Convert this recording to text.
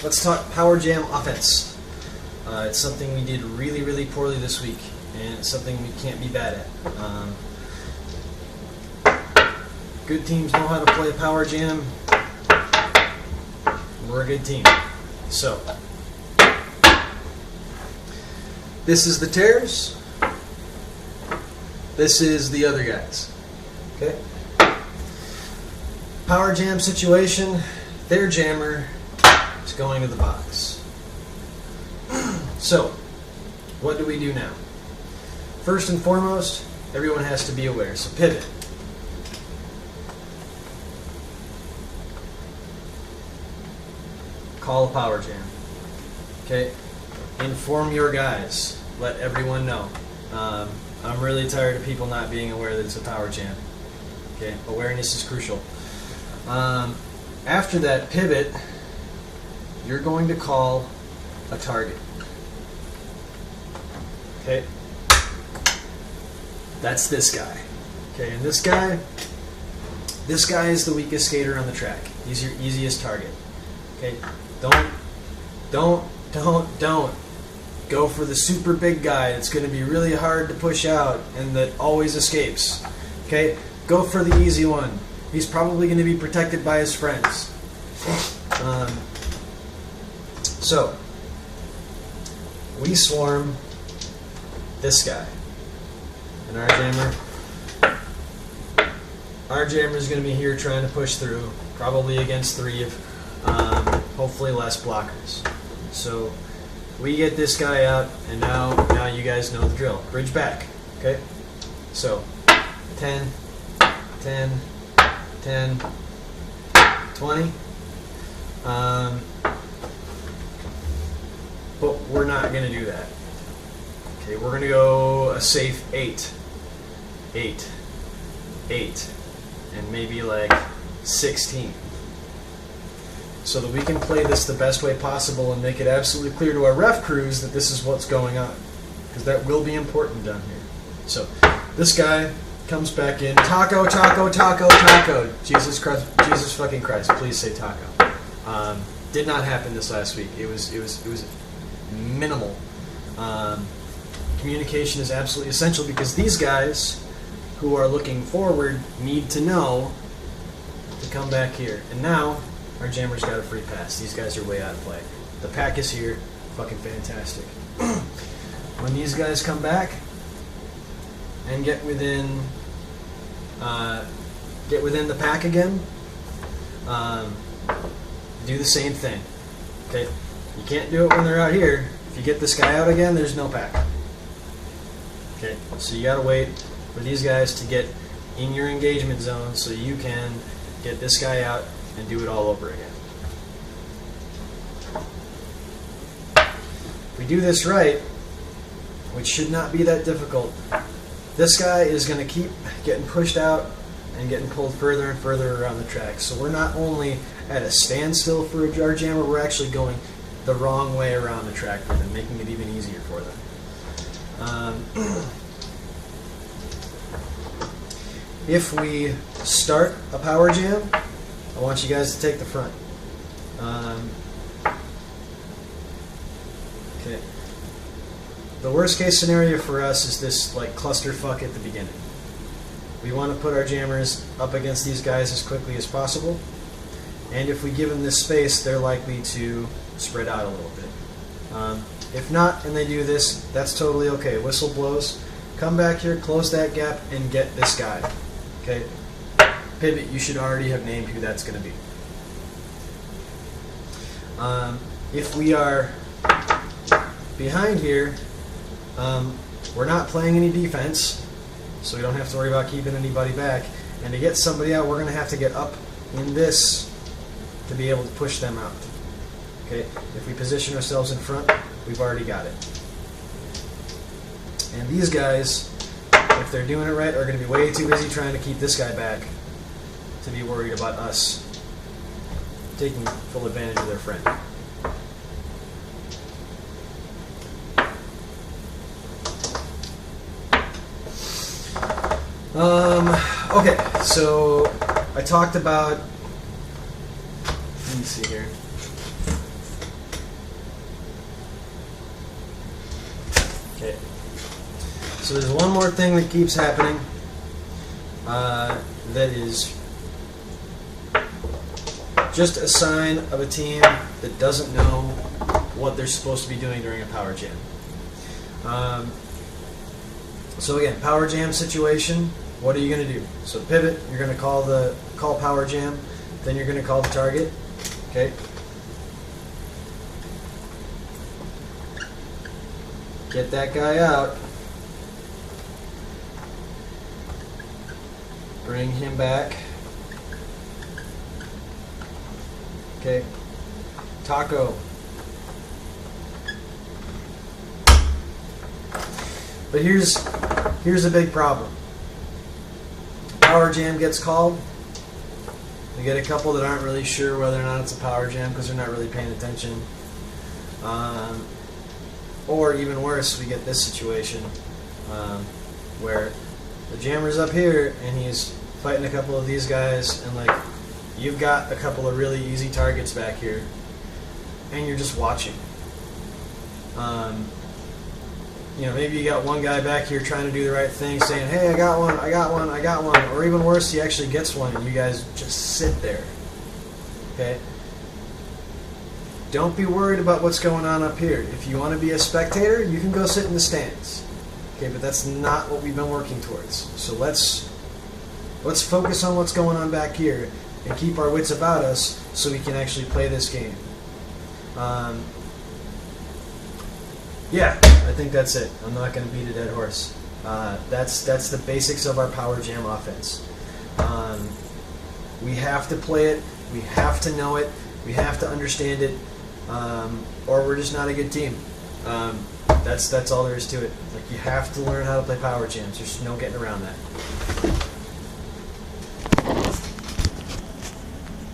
let's talk power jam offense. It's something we did really, really poorly this week, and it's something we can't be bad at. Good teams know how to play power jam. We're a good team. So, this is the Tears. This is the other guys. Okay? Power jam situation. Their jammer is going to the box. So, what do we do now? First and foremost, everyone has to be aware. So pivot. Call a power jam. Okay? Inform your guys. Let everyone know. I'm really tired of people not being aware that it's a power jam. Okay? Awareness is crucial. After that pivot, you're going to call a target. Okay? That's this guy. Okay, and this guy is the weakest skater on the track. He's your easiest target. Okay? Don't go for the super big guy that's going to be really hard to push out and that always escapes. Okay? Go for the easy one. He's probably going to be protected by his friends. So, we swarm this guy. And our jammer is going to be here trying to push through, probably against 3 of hopefully less blockers. So we get this guy out, and now you guys know the drill. Bridge back, okay? So 10, 10, 10, 20. But we're not going to do that. Okay, we're going to go a safe 8, 8, 8, and maybe like 16. So that we can play this the best way possible and make it absolutely clear to our ref crews that this is what's going on. Because that will be important down here. So, this guy comes back in. Taco, taco, taco, taco. Jesus Christ, Jesus fucking Christ, please say taco. Did not happen this last week. It was minimal. Communication is absolutely essential because these guys who are looking forward need to know to come back here. And now, our jammer's got a free pass. These guys are way out of play. The pack is here. Fucking fantastic. When these guys come back and get within the pack again, do the same thing. Okay? You can't do it when they're out here. If you get this guy out again, there's no pack. Okay? So you gotta wait for these guys to get in your engagement zone so you can get this guy out and do it all over again. If we do this right, which should not be that difficult, this guy is going to keep getting pushed out and getting pulled further and further around the track. So we're not only at a standstill for our jammer, we're actually going the wrong way around the track for them, making it even easier for them. If we start a power jam, I want you guys to take the front. Okay. The worst case scenario for us is this like clusterfuck at the beginning. We want to put our jammers up against these guys as quickly as possible. And if we give them this space, they're likely to spread out a little bit. If not, and they do this, that's totally okay. Whistle blows. Come back here, close that gap, and get this guy. Okay? Pivot, you should already have named who that's going to be. If we are behind here, we're not playing any defense, so we don't have to worry about keeping anybody back. And to get somebody out, we're going to have to get up in this to be able to push them out. Okay? If we position ourselves in front, we've already got it. And these guys, if they're doing it right, are going to be way too busy trying to keep this guy back to be worried about us taking full advantage of their friend. Okay, so I talked about, let me see here. Okay. So there's one more thing that keeps happening. That is just a sign of a team that doesn't know what they're supposed to be doing during a power jam. So again, power jam situation. What are you going to do? So pivot. You're going to call power jam. Then you're going to call the target. Okay. Get that guy out. Bring him back. Okay. Taco. But here's a big problem. Power jam gets called. We get a couple that aren't really sure whether or not it's a power jam because they're not really paying attention. Or even worse, we get this situation where the jammer's up here and he's fighting a couple of these guys, and like you've got a couple of really easy targets back here, and you're just watching. You know, maybe you got one guy back here trying to do the right thing, saying, "Hey, I got one, I got one, I got one," or even worse, he actually gets one, and you guys just sit there. Okay. Don't be worried about what's going on up here. If you want to be a spectator, you can go sit in the stands. Okay, but that's not what we've been working towards. So let's focus on what's going on back here and keep our wits about us so we can actually play this game. Yeah, I think that's it. I'm not going to beat a dead horse. That's the basics of our power jam offense. We have to play it. We have to know it. We have to understand it. Or we're just not a good team. That's all there is to it. Like, you have to learn how to play power jams. There's no getting around that.